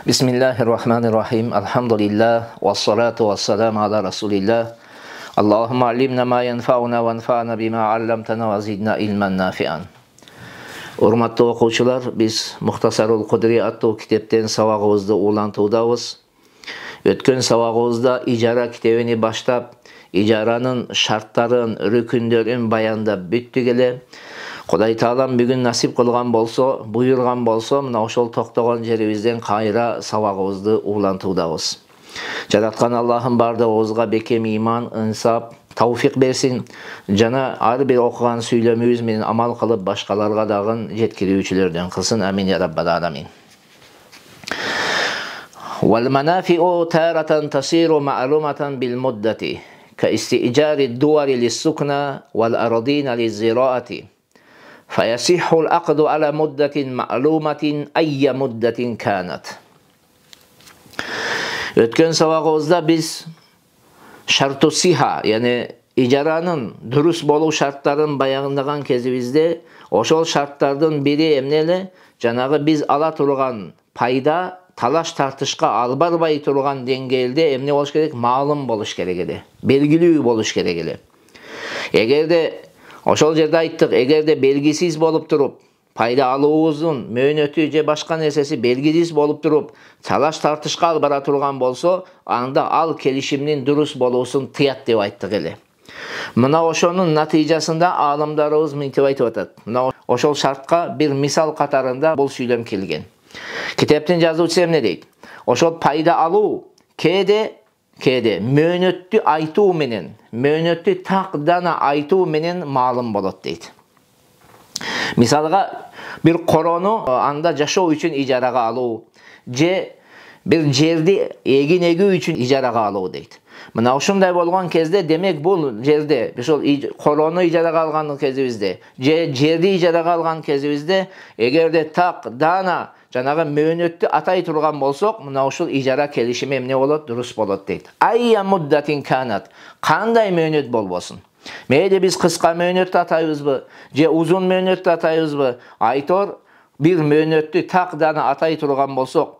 Bismillahirrahmanirrahim. Elhamdülillah. Vessalatu vesselamu ala Resulillah. Allahümme allimna ma yenfa'una ve enfa'na bima allamtana ve zidna ilmen nafi'an. Hurmatly okuwçular, biz Muhtasarul Kudri atlı kitapten sabagыбызды ulantуудабыз. Ötken sabagыбызda ijara kitabını başlap, ijaranın şartların, rükünlerin bayanda büttük ele. Kuday Taalam bugün nasip kılgan bolsa, buyurgan bolsa, mına oşol toktogon jeribizden kayra sabagыбызды ulantуудабыз. Jaratkan Allah'ın bardağımızga bekem iman, insap, tavfik versin. Jana ar bir okugan süйлömübüz menen amal kılıp başkalarga dagın jetkiriүүчүлөрдөн kılsın. Amin ya rabbal alamin. Wal manafi'u taratan tasiru ma'lumatan bil muddati ka isti'jari duwari lis-sukna wal aradina liz-zira'ati. فَيَسِحُّ الْأَقْدُ عَلَى مُدَّةٍ مَعْلُومَةٍ أَيَّ مُدَّةٍ كَانَتْ. Ötken sabagыбызda biz şartu siha, yani ijaranın dürüst bolu şartların bayanlagan kezibizde oşol şartlardan biri emnele janagı biz ala turgan payda talaş tartışka albarbay turgan dengelde emne boluş gerek, malum boluş gerek ede, belgilүү boluş gerek ede. Egerde oşol jerde ayttık, egerde belgisiz bolup turup payda alууңуздун möөнөтү же başka nersesi belgisiz bolup turup talaş tartışka alып bara turgan bolso, anda al kelişimnin dürüst boluusun tıyat dep ayttık ele. Mına oşonun natijasında alımlarыбыз mintip aytып atat. Mına oşol şartka bir misal katarında bul süйлөм kelgen. Kitaptın жазуучусу emne deyt? Oşol payda alуу kede möөнөттү aytuu menen, möөнөттү tak dana aytuu menen malum bolot deyt. Misalga bir koronu anda jaşоо üçün ijaraga alуу, je bir жерди egin egүү üçün ijaraga alуу deyt. Mına ушундай болгон кезде demek bul jerde, ошол koronu ijaraga alган кезибизде, je жерди ijaraga alган кезибизде, эгерде так dana жанагы möөнөттү атай турган болсок, мына ушул ижара келишими эмне болот? Дурус болот дейт. Айя муддатин канат. Кандай möөнөт болбосун? Мейли биз кыска möөнөттү атайбызбы, же узун möөнөттү атайбызбы? Айтор бир möөнөттү так дана атай турган болсок,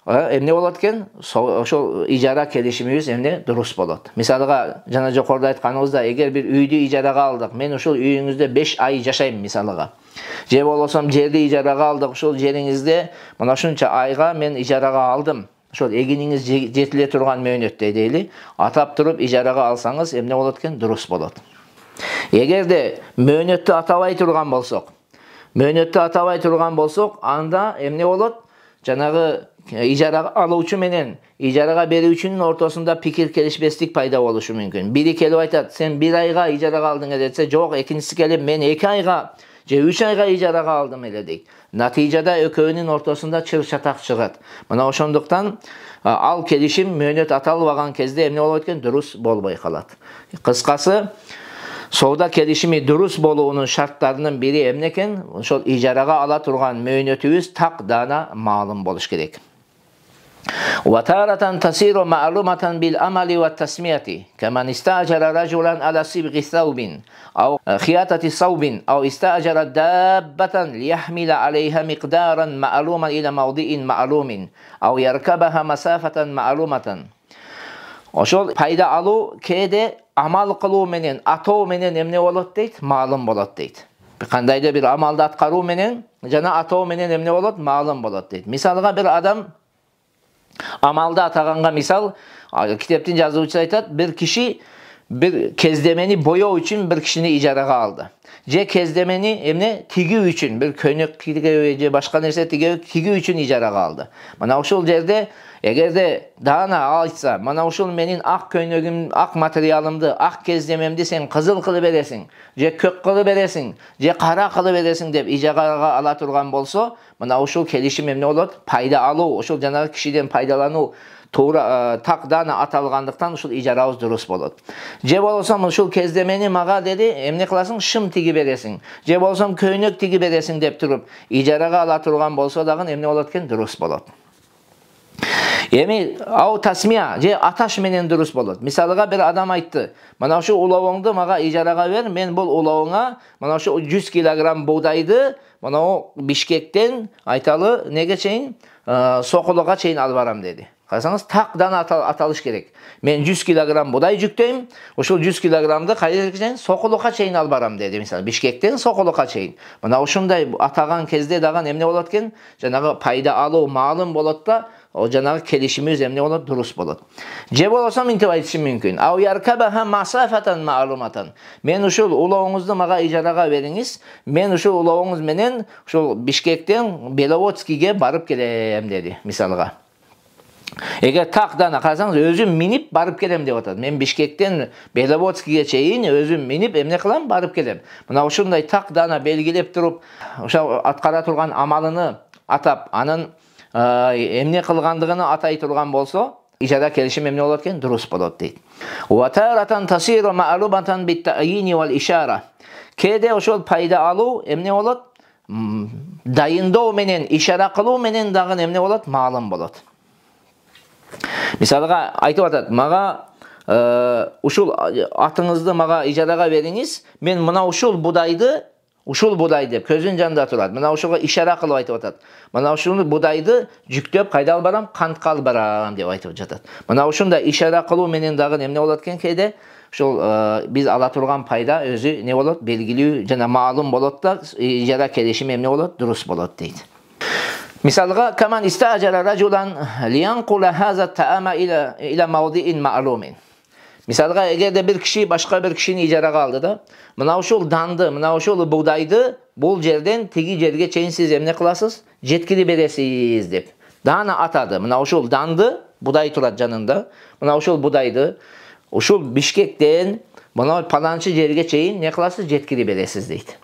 эмне болот экен? Ошол ижара келишимибиз эмне? Дурус болот. Мисалга, жана жокоруда айтканыбызда, эгер бир үйдү ижарага алдык, мен ошол үйүңүздө 5 ай жашайм мисалга. Же болсом жерди ижарага алдык, ошол жериңизде мына ушунча айга мен ижарага алдым. Ошол эгиниңиз жетиле турган möөнөттө дейли, атап туруп ижарага алсаңыз эмне болот экен? Дурус болот. Эгерде möөнөттү атабай турган болсок, анда эмне болот? Жанагы ижарага алуучу менен ижарага берүүчүнүн ортосунда пикир келишпестик пайда болушу мүмкүн. Бири келип айтат, сен 1 айга ижарага алдың десе, жок, экинчиси келип мен 2 айга же 3 айга ижарага алдым эле дейт. Натыйжада экөөнүн ортосунда чыр-чатак чыгат. Мына ошондуктан ал келишим möөнөт аталбаган кезде эмне болот экен? Дурус болбой калат. Кыскасы, соода келишими дурус болуунун шарттарынын бири эмне экен? Ошол ижарага ала турган möөнөтүбүз так дана маалым болуш керек. وتارة تصير معلومة بالأمل والتسمية كمن استأجر رجلا على صبغ ثوب أو خياطة صوب أو استأجر دابة ليحمل عليها مقدارا معلوما إلى موضع معلوم أو يركبها مسافة معلومة. Oşol payda alуу kede amal kılуу menen, atoo menen emne bolot deyt? Malum bolot deyt. Kandayda bir amalda atkarуу menen, jana atoo menen emne bolot? Malum bolot deyt. Misalga bir adam amalda ataganга misal, kitaptın жазуучусу aytat, bir kişi bir kezdemeni boyao üçün bir kişini ijaraga aldı. Je kezdemeni emne tigүү üçün, bir köynek tigүү je başka nerse tigүү üçün ijaraga aldı. Mana ошол жерде эгерде дана айтса, mana ошол менин ак көйнөгүм, ак материалымды, ак кездемемди сен кызыл кылып бересиң, же көк кылып бересиң, же кара кылып бересиң деп ижарага ала турган болсо, mana ошол келишим эмне болот? Пайда алуу, ошол жанагы кишиден пайдалануу туура так дана аталгандыктан ушул ижарабыз дурус болот. Же болсом ушул кездемени мага деди, эмне кыласың? Шым тиги бересиң. Же болсом көйнөк тиги бересиң деп туруп ижарага ала турган болсо дагы эмне болот экен? Дурус болот. Эми ау тасмия же аташ менен дурус болот. Мисалга бир адам айтты: "Мына ушу улабыңды мага ижарага бер, мен бул улабыңа мына ушу 100 килограмм бугдайды мына Бишкектен айталы неге чейин Сокулуга чейин алып барам" деди. Карасаңыз, так дана аталыш керек. Мен 100 килограмм будай жүктөйм, ушул 100 килограммды кайда чейин Сокулуга чейин алып барам деди. Мисалы, Бишкектен Сокулуга чейин. Мына ушундай атаган кезде дагы эмне болот экен? Жанагы пайда алуу маалым болот да, o жанагы келишимиз эмне болот? Дурус болот. Же болсо мынтип айтышым мүмкүн. Ау яркабаха масафатан маалуматан. Мен ушул улооңузду мага ижарага бериңиз. Мен ушул улооңуз менен ушул Бишкектен Беловодскийге барып келем деди, мисалга. Эгер так дана карасаңыз, өзүм минип барып келем деп атат. Мен Бишкектен Беловодскийге чейин өзүм минип эмне кылам? Барып келем. Мына ушундай так дана белгилеп туруп, ошо аткара турган амалыны атап, анын эмне кылгандыгын атай турган болсо, ижара келишим эмне болот экен? Дурус болот дейт. Ва таратан тасиру ма'лубatan bit-ta'yin wal-ishara. Кээде ошол пайда алуу эмне болот? Дайындоо менен, ишара кылуу менен дагы эмне болот? Маалым болот. Мисалга айтып атат: "Мага ушул атыңызды мага ижарага бериңиз. Мен мына ушул будайды деп көзүн жанында турат. Мына ушуга ишара кылып айтып атат. Мына ушул будайды жүктөп кайда алып барам? Кантка алып барам" деп айтып жатат. Мына ушундай ишара кылуу менен дагы эмне болот экен? Кээде ушул биз ала турган пайда өзү не болот? Белгилүү жана маалым болот да, ижара келишим эмне болот? Дурус болот дейт. Мисалга, каман истаджара ражулан лиянкула хаза таама ила мавдиин ма'лумин. Мисалга, эгерде бир киши башка бир кишини ижарага алды да, мына ушул данды, мына ушул бугдайды бул жерден тиги жерге чейин сиз эмне кыласыз? Жеткирип бересиз деп. Дана атады. Мына ушул данды, будай турат жанында. Мына ушул будайды ушул Бишкектен мына паланчы жерге чейин не кыласыз? Жеткирип бересиз дейт.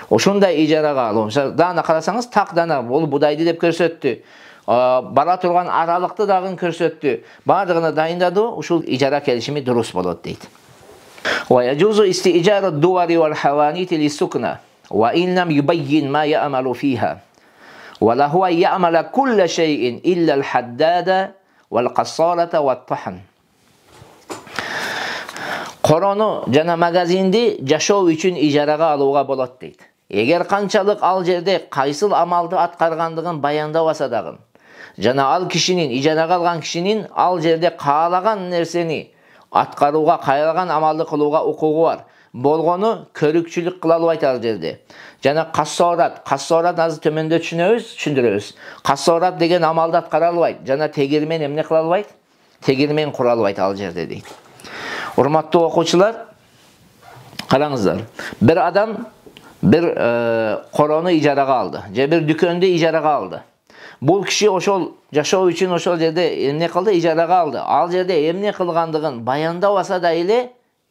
Ошондай ижарага алуу. Дана карасаңыз, так дана бул будайды деп көрсөттү. Бара турган аралыкты дагы көрсөттү. Бардыгына дайындады, ушул ижара келишими дурус болот дейт. Ва яжузу истиджару дуари вал хаванити лисукна ва ин лам юбайyin ма я'малу фиха. Ва ла хува я'мала кулла шей'ин илля ал-хаддада вал qassarata ват tahn. Корону жана магазинди жашоо үчүн ижарага алууга болот дейт. Эгер канчалык ал жерде кайсыл амалды аткаргандыгын баяндабаса дагы, жана ал кишинин, ижарага алган кишинин ал жерде каалаган нерсени аткарууга, кайралаган амалды кылууга укугу бар. Болгону көрүкчүлүк кыла албайт ал жерде. Жана qassarат азыр төмөндө түшүндүрөбүз. Qassarат деген амалды аткара албайт. Жана тегирмен эмне кыла албайт? Тегирмен кура албайт ал жерде дейт. Урматтуу окуучулар, караңыздар. Бир адам бир корону ижарага алды, же бир дүкөндү ижарага алды. Бул киши ошол жашоо үчүн ошол жерде эмне кылды? Ижарага алды. Ал жерде эмне кылгандыгын баяндабаса да эле,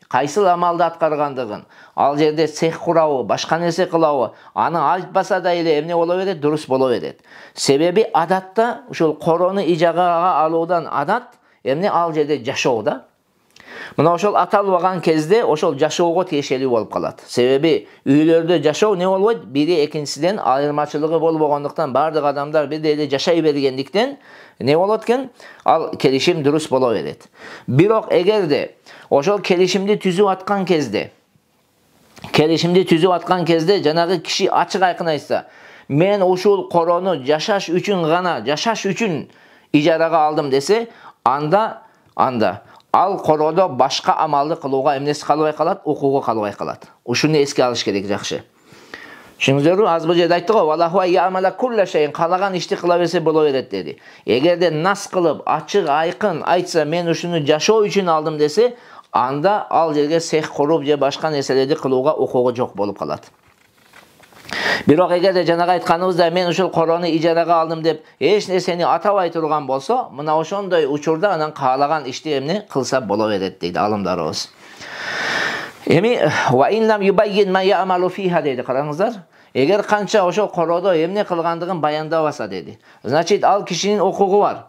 кайсыл амалды аткаргандыгын, ал жерде цех курабы, башка нерсе кылабы, аны айтпаса да эле эмне боло берет? Дурус боло берет. Себеби адатта ушул корону ижарага алуудан адат эмне? Ал жерде жашоо да. Мына ошол аталбаган кезде ошол жашоого тиешелүү болуп калат. Себеби үйлөрдө жашоо не болбойт? Бири экинчисинен айырмачылыгы болбогондуктан, бардык адамдар бирдей эле жашай бергендиктен не болот экен? Ал келишим дурус боло берет. Бирок эгерде ошол келишимди түзүп аткан кезде жанагы киши ачык айкын айтса, мен ушул корону жашаш үчүн ижарага алдым десе, анда ал кородо башка амалды кылууга эмнеси калбай калат? Укугу калбай калат. Ушуну эске алыш керек жакшы. Түшүндүңүзбү? Аз бул жерде айттык го, валахуа я'мала кулла шейин, каалаган ишти кыла берсе боло берет деди. Эгерде нас кылып, ачык айкын айтса, мен ушуну жашоо үчүн алдым десе, анда ал жерге цех куруп же башка нерселерди кылууга укугу жок болуп калат. Бирок эгерде жанагы айтканыбыздай мен ушул корону ижарага алдым деп эч нерсени атабай турган болсо, мына ошондой учурда анан каалаган ишти эмне кылса боло берет дейт алымдарыбыз. Эми ва ин лам юбайyin ма я'малу фиха дейт, караңыздар. Эгер канча ошол кородо эмне кылгандыгын баяндабаса деди. Значит, ал кишинин укугу бар.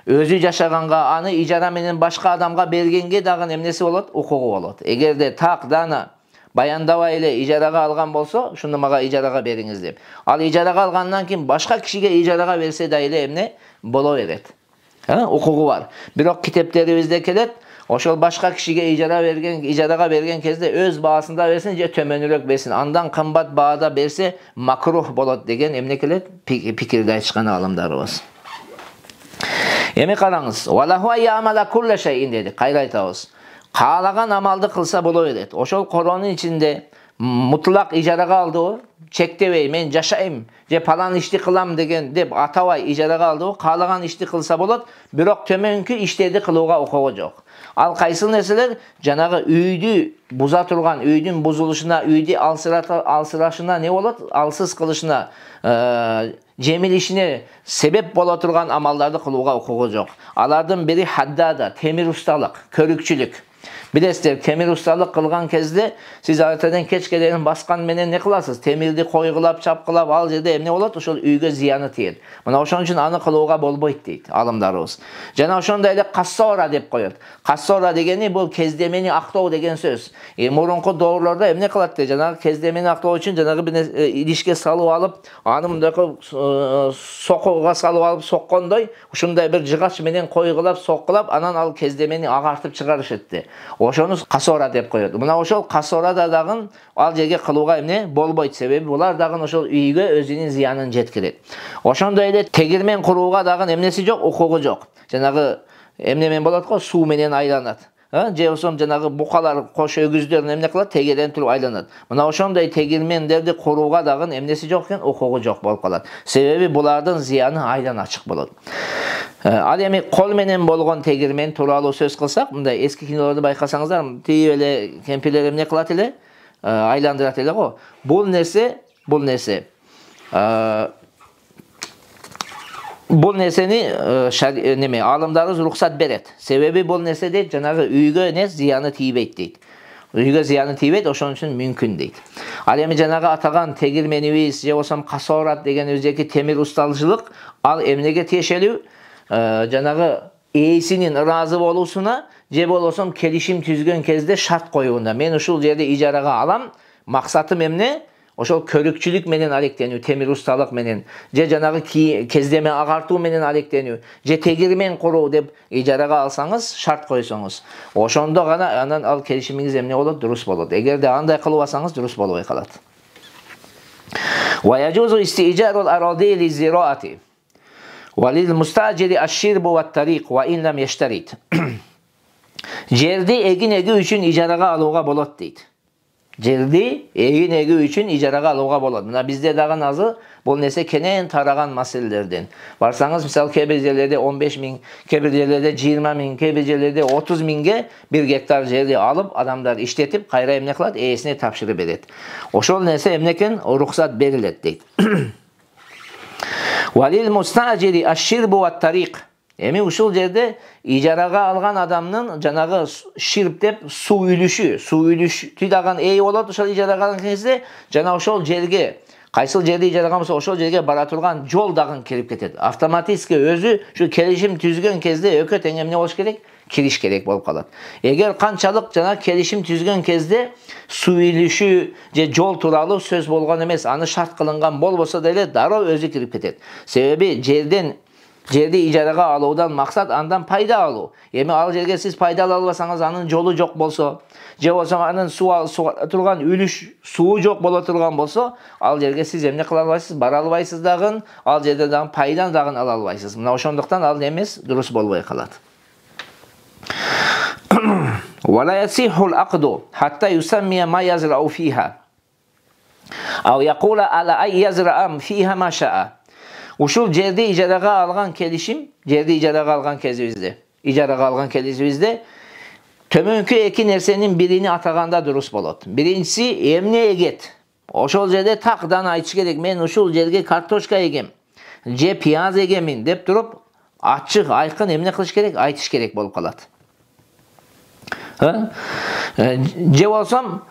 Өзү жашаганга, аны ижара менен башка адамга бергенге дагы эмнеси болот? Укугу болот. Эгерде так дана баяндабай эле ижарага алган болсо, ушуну мага ижарага бериңиз деп. Ал ижарага алгандан кийин башка кишиге ижарага берсе да эле эмне боло берет? Hukuku var. Bирок kiteplerimizde kelet, oşol başka kişiye icaraga bergen kezde öz baasında versin je tömөнүрөөк bersin. Andan kımbat baada berse makruh bolot degen emne kelet pikirde aytышкан alımlarыбыз. Эми караңыз. Валаху ямала кулла шайин dedi. Кайра айтабыз. Каалаган амалды кылса боло берет. Ошол коронун ичинде mutlak icaraga aldı o. Çektebey men jaşayım je palan işti kılam degen dep atabay icaraga aldı o. Kalagan işti kılsa bolot, bирок төмөнкү иштерди кылууга укугу жок. Ал кайсыл нерселер жанагы үйдү буза турган, үйдүн бузулушуна, үйдү алсырашына не болот? Алсыз кылышына, жемилишине себеп боло турган амалдарды кылууга укугу жок. Алардын бири хаддада, темир усталык, körükçülük. Bilesizler, temir ustalık kılgan kezde siz artadan keçkelerin baskan menen ne kılasız? Temirdi koygulap, çapkılap, al jerde emne olat, oşol üyge ziyanı tiyet. Mına oşon üçün anı kılууга bolboyt deyit alımlarыбыз. Jana oşonda ele kassora dep koyot. Kassora degeni bu kezdemeni aktoo degen söz. Murunku doğrularda emne kılat de jana kezdemeni aktoo üçün janagı bir ilişke salıp alıp, anı mındaki sokuğa salıp alıp sokkondoy, uşunday bir jıgaç menen koygulap, sokkulap, anan al kezdemeni agartıp çıkarış etti. Oşonu kasora dep koyot. Mına oşol kasora da dagın al жерге кылууга эмне болбойт, себеби булар дагы ошол үйгө өзүнүн зыянын жеткирет. Ошондой эле тегирмен курууга дагы эмнеси жок, укугу жок. Жанагы эмнемен болот го, суу менен айланат. Же болсом жанагы букалар, кош өгүздөрүн эмне кылат, тегерен туруп айланат. Мына ошондой тегирмендерди курууга дагы эмнеси жок экен, укугу жок болуп калат. Себеби булардын зыяны айдан ачык болот. Ал эми кол менен болгон тегирмен тууралуу сөз кылсак, мындай эски кинолорду байкасаңыздар, тип эле кемпирлер эмне кылат эле? Айландырат эле го. Бул нерсе бул нерсени неме алымдарыбыз уруксат берет. Себеби бул нерседе жанагы үйгө не зыяны тийбейт дейт. Үйгө зыяны тийбейт, ошон үчүн мүмкүн дейт. Ал эми жанагы атаган тегирменибиз же болсом касорат деген өзеки темир усталчылык, ал эмнеге тиешелүү? Жанагы ээсинин ыраазы болуусуна же болбосом келишим түзгөн кезде шарт коюуна. Мен ушул жерде ижарага алам, максатым эмне? Ошол körükçülük менен алектенүү, темир усталык менен, же жанагы кездеме агартуу менен алектенүү, же тегирмен куруу деп ижарага алсаңыз, шарт койсоңуз, ошондо гана анан ал келишимиңиз эмне болот? Дурус болот. Эгерде андай кылып алсаңыз, дурус болбой калат. Ва яжузу истижарул аради лизираати ва лил мустаджири аш-ширбу ват-тариq ва ин лам яштарит. Жерди эгин эги үчүн ижарага алууга болот дейт. Жерди эгин эги үчүн ижарага алууга болот. Мына бизде дагы азыр бул нерсе кенен тараган маселелерден. Барсаңыз, мисалы кээ бир жерлерде 15 миң, кээ бир жерлерде 20 миң, кээ бир жерлерде 30 миңге 1 гектар жерди алып, адамдар иштетип, кайра эмне кылат? Ээсине тапшырып берет. Ошол нерсе эмне экен? Уруксат берилет дейт. Валил мустаджири аш-ширбу ват-тариq. Эми ушул жерде ижарага алган адамдын жанагы ширп деп суу үлүштү даган эй болот. Ошол ижарага алган кезде жана ошол жерге, кайсыл жерде ижарага болсо ошол жерге бара турган жол дагы кирип кетет. Автоматически өзү ушу келишим түзгөн кезде өкө тең эмне болуш керек? Кириш керек болуп калат. Эгер канчалык жана келишим түзгөн кезде суу үлүшү же жол тууралуу сөз болгон эмес, аны шарт кылынган болбосо деле дароо өзү кирип кетет. Себеби жерди ижарага алуудан максат андан пайда алуу. Эми ал жерге сиз пайда ала албасаңыз, анын жолу жок болсо, же болсо анын суу турган үлүш суу жок боло турган болсо, ал жерге сиз эмне кыла албайсыз? Бара албайсыз дагы, ал жерде дагы пайдан дагы ала албайсыз. Мына ошондуктан ал эмес, дурус болбой калат. ولا يصح العقد حتى يسمي ما يزرع فيها أو يقول على أن يزرع فيها ما شاء. Ушул жерди ижарага алган келишим, ижарага алган кезибизде төмөнкү эки нерсенин бирини атаганда дурус болот. Биринчиси эмне эгет? Ошол жерде такдан айтыш керек. Мен ушул жерге картошка эгем, же пияз эгемин деп туруп, ачык, айкын эмне кылыш керек? Айтыш керек болуп калат. Же болсом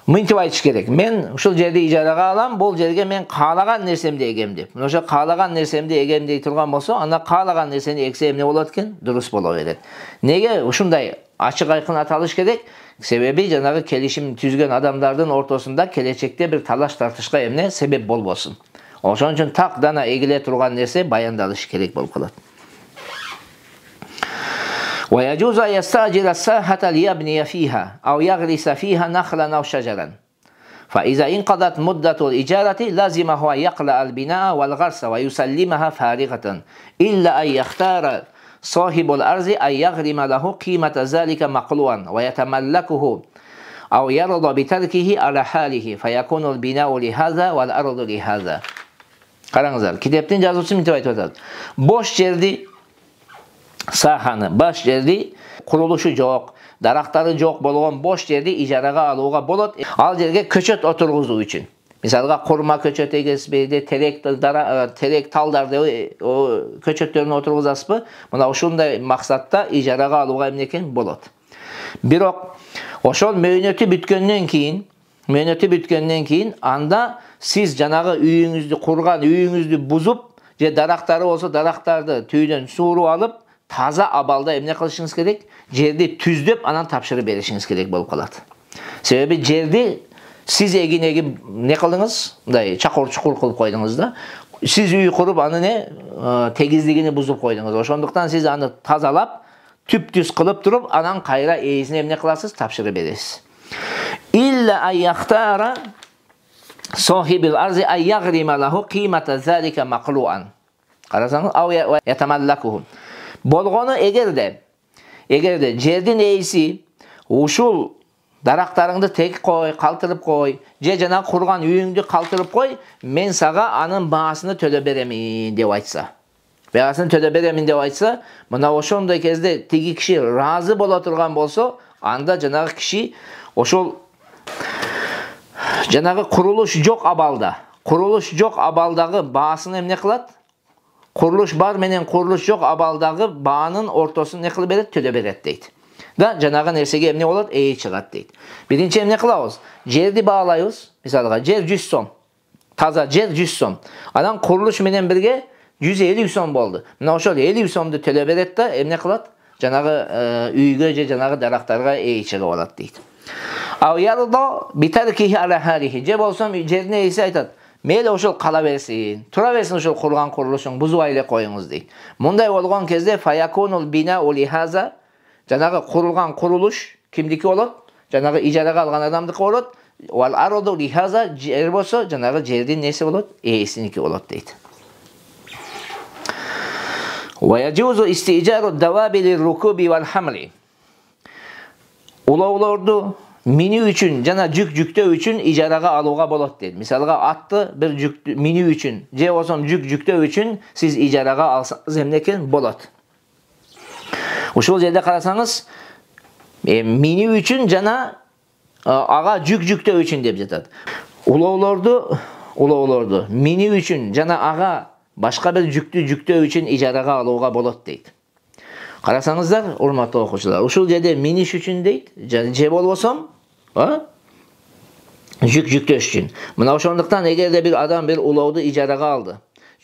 мынтип айтыш керек. Мен ушул жерди ижарага алам, бул жерге мен каалаган нерсемди эгем деп. Ошо каалаган нерсемди эгем дей турган болсо, анда каалаган нерсени эксе эмне болот экен? Дурус боло берет. Неге ушундай ачык айкын аталыш керек? Себеби жанагы келишим түзгөн адамдардын ортосунда келечекте бир талаш тартышка эмне себеп болбосун. Ошон үчүн так дана эгиле турган нерсе баяндалыш керек болуп калат. ويجوز أن يستأجر الساحة ليبني فيها أو يغرس فيها نخلا أو شجرا فإذا انقضت مدة الإجارة لازمه أن يقلع البناء والغرس ويسلمها فارغة إلا أن يختار صاحب الأرض أن يغرم له قيمة ذلك مقلوعا ويتملكه أو يرضى بتركه على حاله فيكون البناء لهذا والأرض لهذا. Qarаңызlar, kitapten жазуучу мынтип айтып атат. Boş жерди, саханы, boş жерди, kuruluşu жок, дарактары жок болгон boş жерди ижарага алууга болот. Ал жерге көчөт отургузуу үчүн. Мисалга курма көчөт эгесбейди, терек талдарды көчөттөрүнө отургузасызбы? Мына ушундай максатта ижарага алууга эмнекен болот. Бирок ошол мөөнөтү бүткөндөн кийин анда сиз жанагы үйүңүздү курган үйүңүздү бузуп, же дарактары болсо дарактарды түйдөн сууруп алып, таза абалда эмне кылышыңыз керек? Жерди түздөп, анан тапшырып беришиңиз керек болуп калат. Себеби жерди сиз эгин не кылдыңыз? Мындай чакыр-чукур кылып койдуңуз да. Сиз үй куруп, аны тегиздигини бузуп койдуңуз. Ошондуктан сиз аны тазалап, түп-түз кылып туруп, анан кайра ээсине эмне кыласыз? Тапшырып бересиз. İlla ayyahtara sahibil arzi ayyagrima lahu qimata zalika maqlu'an. Qarasanız av yatamallakuhu. Bolgonu egerde jerdin eisi uşul daraqtarыңды tek koy, kaltırıp koy, je jana kurgan үйüңdü kaltırıp koy, men saga anın baasını töle beremin dep aytsa. Baasını töle beremin dep aytsa, mına oşondoy кезде tigi kişi razı bola turgan bolso, anda janagı kişi oşol janagı kuruluş jok abalдағы baasını emne kılat? Kuruluş bar menen kuruluş jok abalдағы baanın ortosun ne kılıp beret? Töle beret deydi. Da janagı nersege emne bolat? Eyi çıgat deydi. Birinci emne kılabız? Jerdi bağlayız. Misalga jer 100 so'm. Taza jer 100 so'm. Adan kuruluş menen birge 150 so'm boldu. Mına oşol 50 so'mdu töle beret da emne kılat? Janagı үйgө je janagı daraqtarga eyi çıgıp alat deydi. Av yarıda biterkihi ala halihi. Je bolsam jerdin eisi aytat. Meyli oşol kala versin. Tura versin oşol kurgan kuruluşun buzu aile koyunuz deydi. Munday olgan kezde fayakunul bina ulihaza. Janagı kurulgan kuruluş kimdiki olat? Janagı ijaraga algan adamdiki olat. Wal arodu lihaza jer bolsa janagı jerdin nesi olat? Eisiniki olat deydi. Ve yajuzu isticaru dawabil rukubi vel hamli. Ulovlardu mini üçün, jana жүктөө üçün ijaraga alууга болот дейт. Мисалга атты bir mini üçün, же болсом жүктөө üçün siz ijaraga alsanız эмнекен болот. Ушул жерде карасаңыз, mini üçün жана ага жүктөө üçün деп жатат. Улоолорду mini üçün жана ага башка bir жүктөө üçün ijaraga alууга болот дейт. Карасаңыздар, урматтуу окуучулар, ушул жерде миниш үчүн дейт, же болбосом, жүктөш үчүн. Мына ошондуктан эгерде bir адам bir улоуду ижарага алды,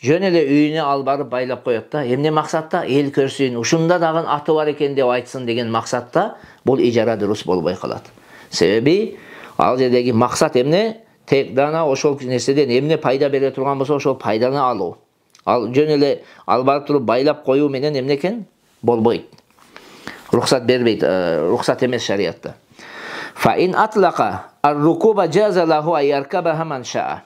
жөн эле үйүнө алып барып байлап коет да, эмне максатта? Эл көрсүн, ушунда дагы аты бар экен деп айтсын деген максатта бул ижара дурус болбой калат. Себеби ал жердеги максат эмне? Тек дана ошол нерседен эмне пайда бере турган болсо, ошол пайданы алуу. Ал жөн эле алып барып туруп байлап коюу менен эмне экен? Bolboyt. Ruhsat bermeyt. Ruhsat emez şeriatta. Fa in atlaqa ar-rukuba jaza lahu ay yarkabaha man sha'a.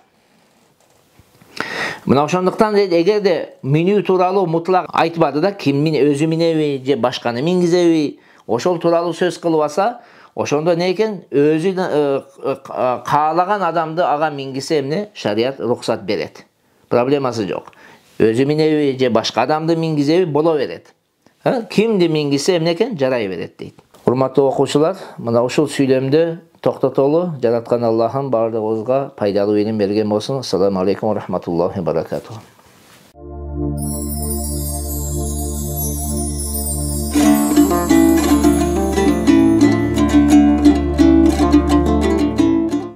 Mına ошондуктан эгерде минүү тууралуу мутлак айтпады да, ким өзү минеби же башканы мингизеби, ошол тууралуу сөз кылып алса, ошондо не экен? Өзү каалаган адамды ага мингисе эмне? Шариат рухсат берет. Проблемасы жок. Өзү минеби же башка адамды мингизеби боло берет. Kimdi mingisi emneken жарай берет дейт. Урматтуу окуучулар, мына ушул сүйлөмдү токтотолу, жараткан Аллахым бардыгыбызга пайдалуу илим берген болсун. Ассаламу алейкум ва рахматуллахи ва баракатуху.